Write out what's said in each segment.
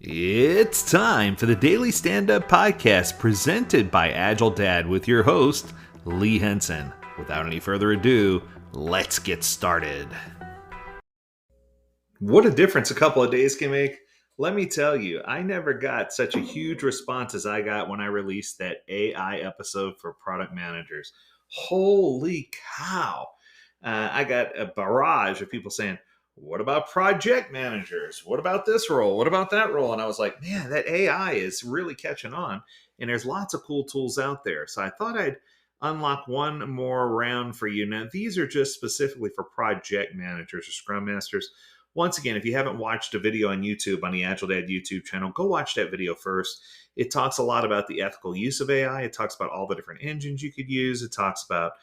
It's time for the Daily Stand Up Podcast presented by AgileDad with your host, Lee Henson. Without any further ado, let's get started. What a difference a couple of days can make. Let me tell you, I never got such a huge response as I got when I released that AI episode for product managers. Holy cow. I got a barrage of people saying, what about project managers? What about this role? What about that role? And I was like, man, that AI is really catching on. And there's lots of cool tools out there. So I thought I'd unlock one more round for you. Now, these are just specifically for project managers or scrum masters. Once again, if you haven't watched a video on YouTube, on the AgileDad YouTube channel, go watch that video first. It talks a lot about the ethical use of AI. It talks about all the different engines you could use. It talks about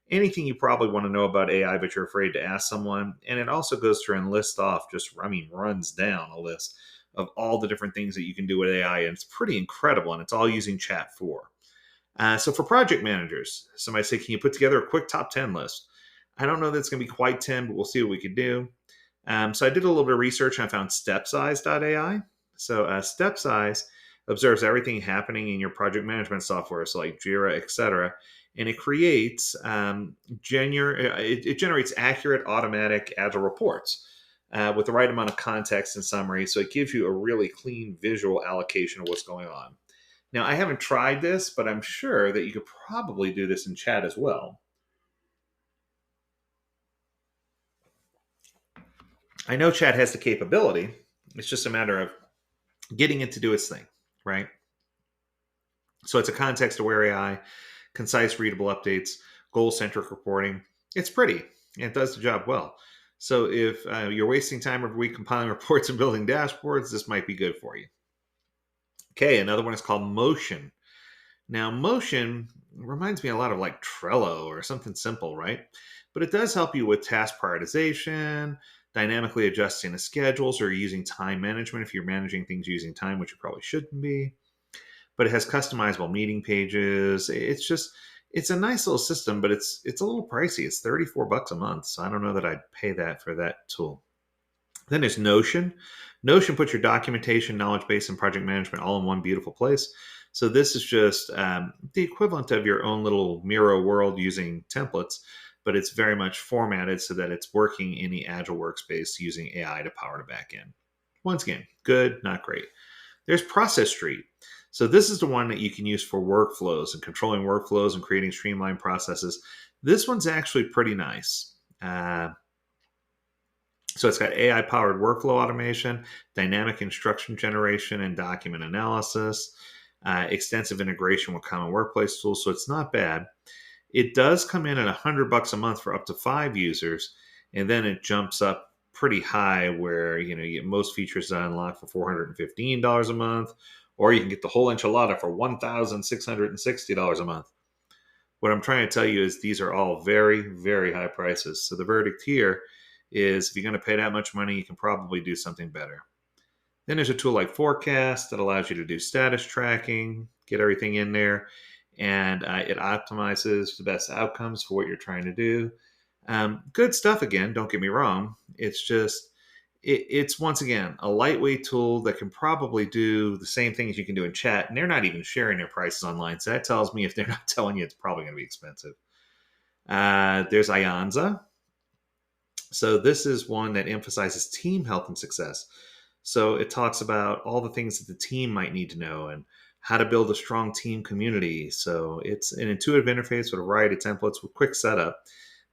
anything you probably want to know about AI, but you're afraid to ask someone. And it also goes through and lists off, runs down a list of all the different things that you can do with AI. And it's pretty incredible. And it's all using Chat 4. So for project managers, somebody say, can you put together a quick top 10 list? I don't know that it's going to be quite 10, but we'll see what we could do. So I did a little bit of research and I found Stepsize.AI. So Stepsize observes everything happening in your project management software, so like Jira, etc., and it creates it generates accurate, automatic, agile reports with the right amount of context and summary. So it gives you a really clean visual allocation of what's going on. Now, I haven't tried this, but I'm sure that you could probably do this in chat as well. I know chat has the capability. It's just a matter of getting it to do its thing, right? So it's a context-aware AI, concise, readable updates, goal-centric reporting. It's pretty, and it does the job well. So if you're wasting time every week compiling reports and building dashboards, this might be good for you. Okay, another one is called Motion. Now, Motion reminds me a lot of like Trello or something simple, right? But it does help you with task prioritization, dynamically adjusting the schedules, or using time management if you're managing things using time, which you probably shouldn't be. But it has customizable meeting pages. It's a nice little system, but it's a little pricey. It's $34 a month, so I don't know that I'd pay that for that tool. Then there's Notion. Notion puts your documentation, knowledge base, and project management all in one beautiful place. So this is just the equivalent of your own little Miro world using templates, but it's very much formatted so that it's working in the Agile workspace using AI to power the back end. Once again, good, not great. There's Process Street. So this is the one that you can use for workflows and controlling workflows and creating streamlined processes. This one's actually pretty nice. So it's got AI-powered workflow automation, dynamic instruction generation, and document analysis, extensive integration with common workplace tools. So it's not bad. It does come in at $100 a month for up to 5 users, and then it jumps up pretty high where you get most features that unlock for $415 a month, or you can get the whole enchilada for $1,660 a month. What I'm trying to tell you is these are all very, very high prices. So the verdict here is if you're going to pay that much money, you can probably do something better. Then there's a tool like Forecast that allows you to do status tracking, get everything in there, and it optimizes the best outcomes for what you're trying to do. Good stuff again, don't get me wrong. It's just, it's once again a lightweight tool that can probably do the same things you can do in chat, and they're not even sharing their prices online. So that tells me if they're not telling you, it's probably going to be expensive. There's Ayanza. So this is one that emphasizes team health and success. So it talks about all the things that the team might need to know and how to build a strong team community. So it's an intuitive interface with a variety of templates with quick setup,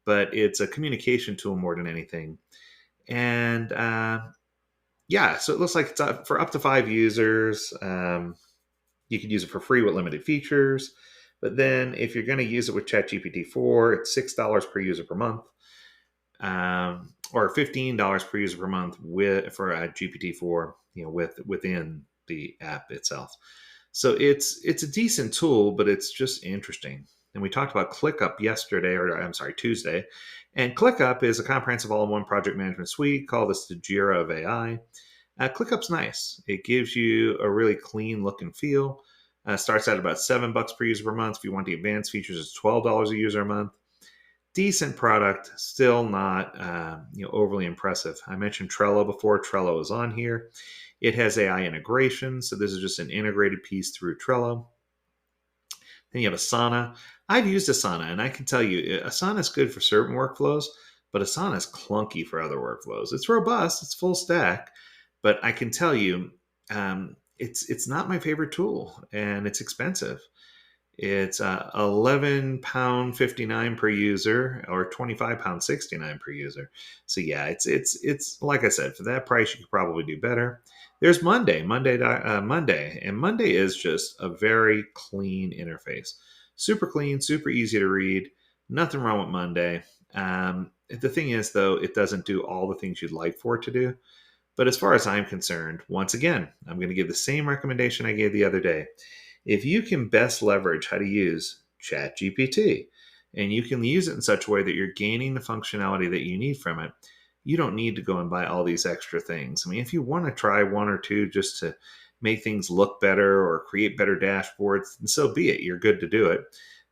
but it's a communication tool more than anything. And so it looks like it's for up to 5 users. You could use it for free with limited features. But then if you're going to use it with ChatGPT 4, it's $6 per user per month. Or $15 per user per month for GPT-4, within the app itself. So it's a decent tool, but it's just interesting. And we talked about ClickUp Tuesday. And ClickUp is a comprehensive all-in-one project management suite. Call this the Jira of AI. ClickUp's nice. It gives you a really clean look and feel. Starts at about $7 per user per month. If you want the advanced features, it's $12 a user a month. decent product, still not overly impressive. I mentioned Trello before. Trello is on here. It has AI integration, so this is just an integrated piece through Trello. Then you have Asana. I've used Asana, and I can tell you, Asana is good for certain workflows, but Asana is clunky for other workflows. It's robust, it's full stack, but I can tell you, it's not my favorite tool, and it's expensive. It's £11 59 per user, or £25 69 per user. So yeah, it's like I said, for that price, you could probably do better. There's Monday, and Monday is just a very clean interface, super clean, super easy to read. Nothing wrong with Monday. The thing is, though, it doesn't do all the things you'd like for it to do. But as far as I'm concerned, once again, I'm going to give the same recommendation I gave the other day. If you can best leverage how to use ChatGPT, and you can use it in such a way that you're gaining the functionality that you need from it, you don't need to go and buy all these extra things. I mean, if you want to try one or two just to make things look better or create better dashboards, then so be it. You're good to do it.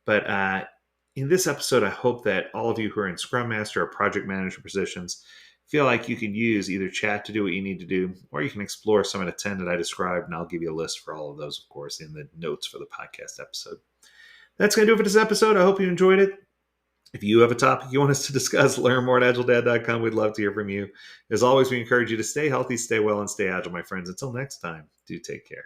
But in this episode, I hope that all of you who are in Scrum Master or Project Manager positions feel like you can use either chat to do what you need to do, or you can explore some of the 10 that I described, and I'll give you a list for all of those, of course, in the notes for the podcast episode. That's going to do it for this episode. I hope you enjoyed it. If you have a topic you want us to discuss, learn more at AgileDad.com. We'd love to hear from you. As always, we encourage you to stay healthy, stay well, and stay agile, my friends. Until next time, do take care.